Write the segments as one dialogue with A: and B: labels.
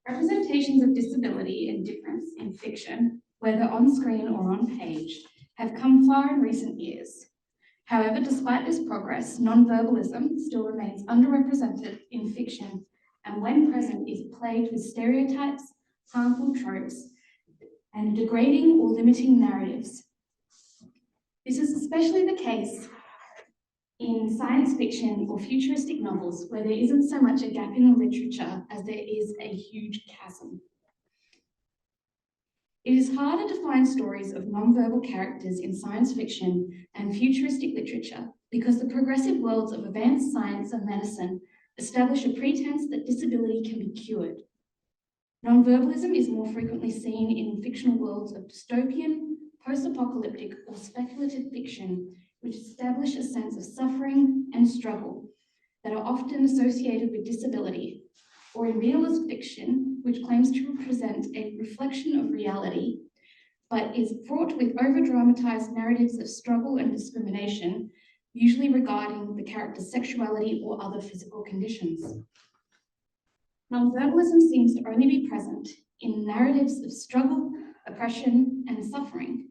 A: Representations of disability and difference in fiction, whether on screen or on page, have come far in recent years. However, despite this progress, nonverbalism still remains underrepresented in fiction, and when present is plagued with stereotypes, harmful tropes, and degrading or limiting narratives. This is especially the case in science fiction or futuristic novels, where there isn't so much a gap in the literature as there is a huge chasm. It is harder to find stories of nonverbal characters in science fiction and futuristic literature because the progressive worlds of advanced science and medicine establish a pretense that disability can be cured. Nonverbalism is more frequently seen in fictional worlds of dystopian, post-apocalyptic, or speculative fiction, which establish a sense of suffering and struggle that are often associated with disability, or in realist fiction, which claims to represent a reflection of reality, but is fraught with overdramatized narratives of struggle and discrimination, usually regarding the character's sexuality or other physical conditions. Nonverbalism seems to only be present in narratives of struggle, oppression, and suffering,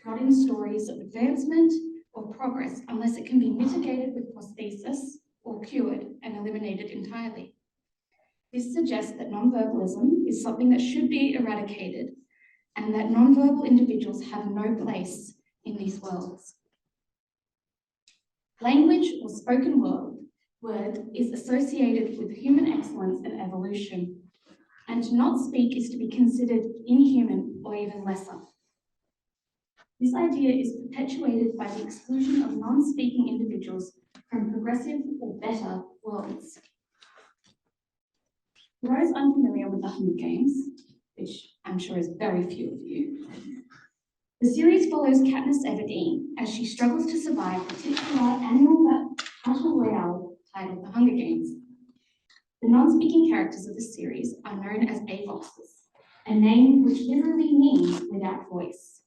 A: not in stories of advancement or progress, unless it can be mitigated with prosthesis or cured and eliminated entirely. This suggests that nonverbalism is something that should be eradicated and that nonverbal individuals have no place in these worlds. Language or spoken word is associated with human excellence and evolution, and to not speak is to be considered inhuman or even lesser. This idea is perpetuated by the exclusion of non-speaking individuals from progressive or better worlds. For those unfamiliar with the Hunger Games, which I'm sure is very few of you, the series follows Katniss Everdeen as she struggles to survive a titular annual battle royale titled The Hunger Games. The non-speaking characters of the series are known as Avoxes, a name which literally means without voice.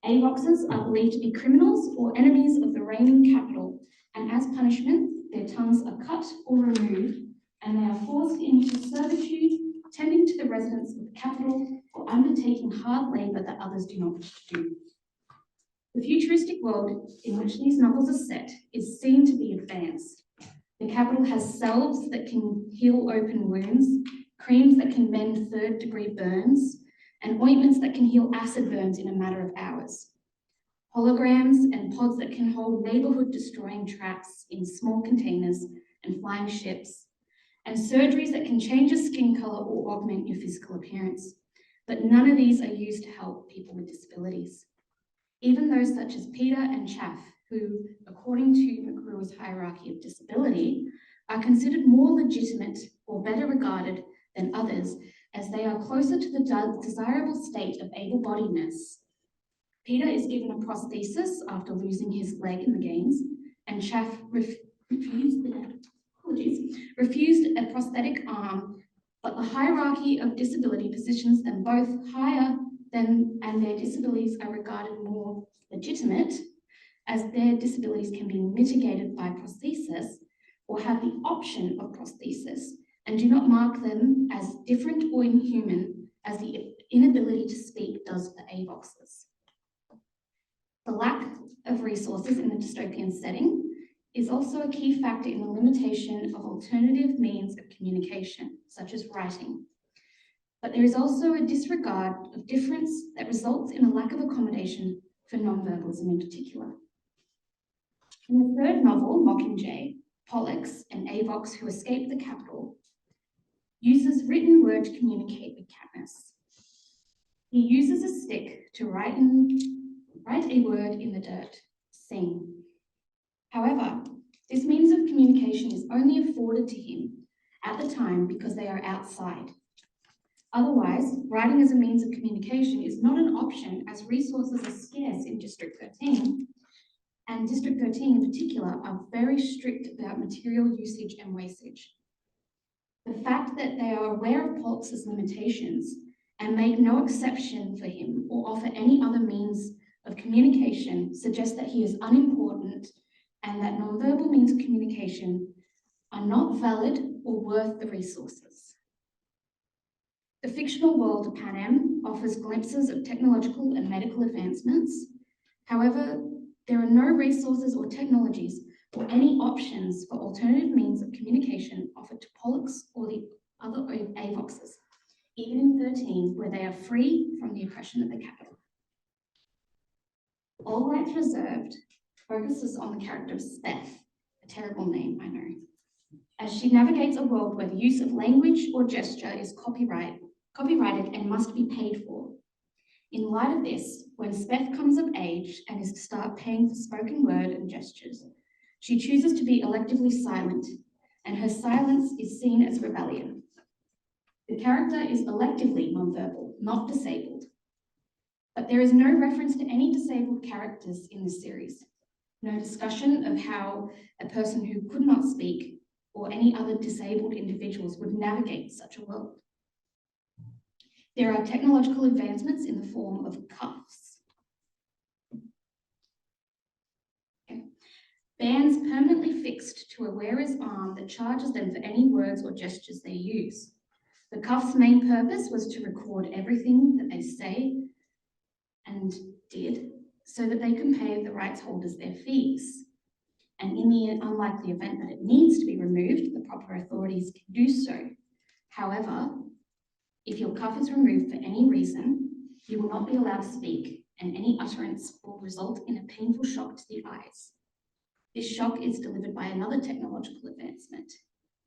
A: Avoxes are believed to be criminals or enemies of the reigning capital, and as punishment, their tongues are cut or removed, and they are forced into servitude, tending to the residents of the capital or undertaking hard labour that others do not wish to do. The futuristic world in which these novels are set is seen to be advanced. The capital has salves that can heal open wounds, creams that can mend third-degree burns, and ointments that can heal acid burns in a matter of hours. Holograms and pods that can hold neighbourhood-destroying traps in small containers and flying ships, and surgeries that can change your skin colour or augment your physical appearance. But none of these are used to help people with disabilities. Even those such as Peter and Chaff, who, according to McGrew's hierarchy of disability, are considered more legitimate or better regarded than others, as they are closer to the desirable state of able-bodiedness. Peter is given a prosthesis after losing his leg in the games, and Chaff refused a prosthetic arm, but the hierarchy of disability positions them both higher than, and their disabilities are regarded more legitimate, as their disabilities can be mitigated by prosthesis or have the option of prosthesis, and do not mark them as different or inhuman as the inability to speak does for Avoxes. The lack of resources in the dystopian setting is also a key factor in the limitation of alternative means of communication, such as writing. But there is also a disregard of difference that results in a lack of accommodation for nonverbalism in particular. In the third novel, Mockingjay, Pollux, an Avox who escaped the capital, uses written word to communicate with Katniss. He uses a stick to write a word in the dirt, sing. However, this means of communication is only afforded to him at the time because they are outside. Otherwise, writing as a means of communication is not an option, as resources are scarce in District 13, and District 13 in particular are very strict about material usage and wastage. The fact that they are aware of Pollux's limitations and make no exception for him or offer any other means of communication suggests that he is unimportant and that nonverbal means of communication are not valid or worth the resources. The fictional world of Panem offers glimpses of technological and medical advancements. However, there are no resources or technologies or any options for alternative means of communication offered to Pollux or the other Avoxes, even in 13, where they are free from the oppression of the capital. All Rights Reserved focuses on the character of Speth, a terrible name, I know, as she navigates a world where the use of language or gesture is copyrighted and must be paid for. In light of this, when Speth comes of age and is to start paying for spoken word and gestures, she chooses to be electively silent, and her silence is seen as rebellion. The character is electively nonverbal, not disabled. But there is no reference to any disabled characters in this series. No discussion of how a person who could not speak or any other disabled individuals would navigate such a world. There are technological advancements in the form of cuffs. Bands permanently fixed to a wearer's arm that charges them for any words or gestures they use. The cuff's main purpose was to record everything that they say and did so that they can pay the rights holders their fees. And in the unlikely event that it needs to be removed, the proper authorities can do so. However, if your cuff is removed for any reason, you will not be allowed to speak, and any utterance will result in a painful shock to the eyes. This shock is delivered by another technological advancement,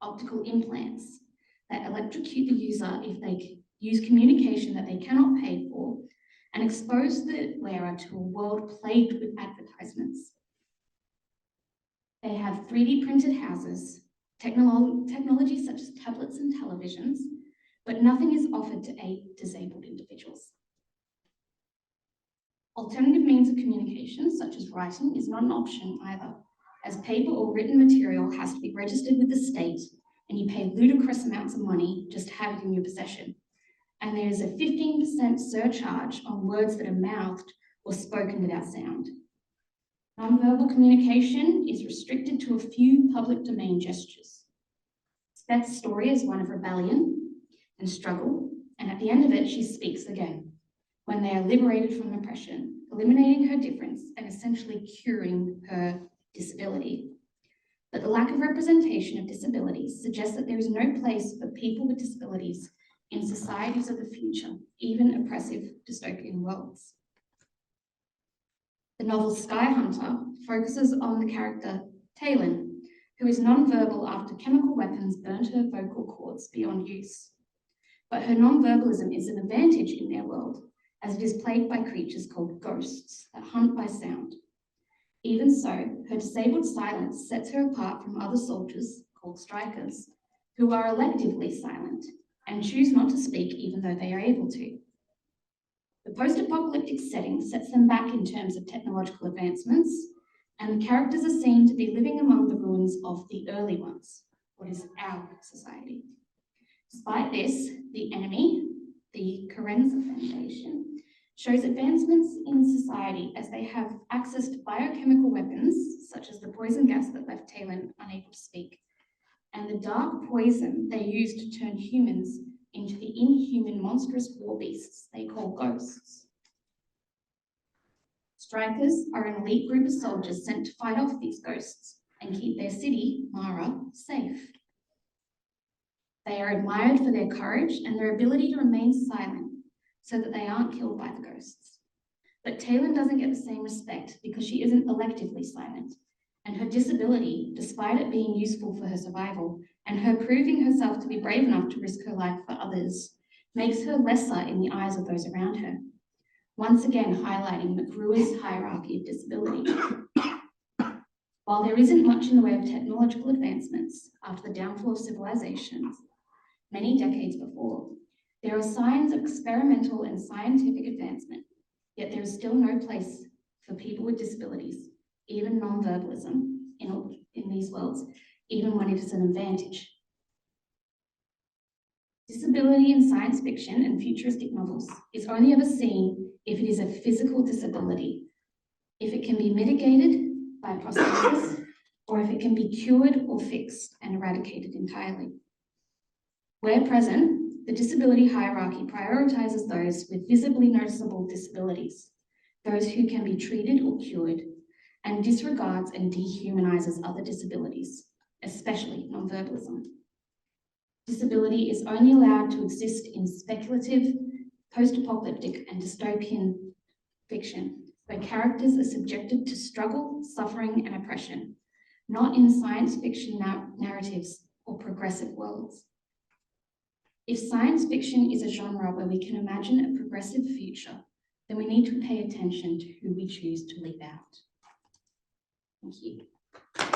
A: optical implants, that electrocute the user if they use communication that they cannot pay for and expose the wearer to a world plagued with advertisements. They have 3D printed houses, technology such as tablets and televisions, but nothing is offered to aid disabled individuals. Alternative means of communication, such as writing, is not an option either, as paper or written material has to be registered with the state, and you pay ludicrous amounts of money just to have it in your possession. And there is a 15% surcharge on words that are mouthed or spoken without sound. Nonverbal communication is restricted to a few public domain gestures. Speth's story is one of rebellion and struggle, and at the end of it, she speaks again, when they are liberated from oppression, eliminating her difference and essentially curing her disability. But the lack of representation of disabilities suggests that there is no place for people with disabilities in societies of the future, even oppressive dystopian worlds. The novel Sky Hunter focuses on the character Talon, who is nonverbal after chemical weapons burnt her vocal cords beyond use. But her nonverbalism is an advantage in their world, as it is plagued by creatures called ghosts that hunt by sound. Even so, her disabled silence sets her apart from other soldiers, called strikers, who are electively silent and choose not to speak even though they are able to. The post-apocalyptic setting sets them back in terms of technological advancements, and the characters are seen to be living among the ruins of the early ones, what is our society. Despite this, the enemy, the Karenza Foundation, shows advancements in society as they have access to biochemical weapons, such as the poison gas that left Talon unable to speak, and the dark poison they use to turn humans into the inhuman monstrous war beasts they call ghosts. Strikers are an elite group of soldiers sent to fight off these ghosts and keep their city, Mara, safe. They are admired for their courage and their ability to remain silent so that they aren't killed by the ghosts. But Talon doesn't get the same respect because she isn't electively silent, and her disability, despite it being useful for her survival, and her proving herself to be brave enough to risk her life for others, makes her lesser in the eyes of those around her, once again highlighting McGruer's hierarchy of disability. While there isn't much in the way of technological advancements after the downfall of civilizations many decades before, there are signs of experimental and scientific advancement, yet there is still no place for people with disabilities, even nonverbalism, in these worlds, even when it is an advantage. Disability in science fiction and futuristic novels is only ever seen if it is a physical disability, if it can be mitigated by prosthesis, or if it can be cured or fixed and eradicated entirely. Where present, The disability hierarchy prioritizes those with visibly noticeable disabilities, those who can be treated or cured, and disregards and dehumanizes other disabilities, especially nonverbalism. Disability is only allowed to exist in speculative, post-apocalyptic, and dystopian fiction, where characters are subjected to struggle, suffering, and oppression, not in science fiction narratives or progressive worlds. If science fiction is a genre where we can imagine a progressive future, then we need to pay attention to who we choose to leave out. Thank you.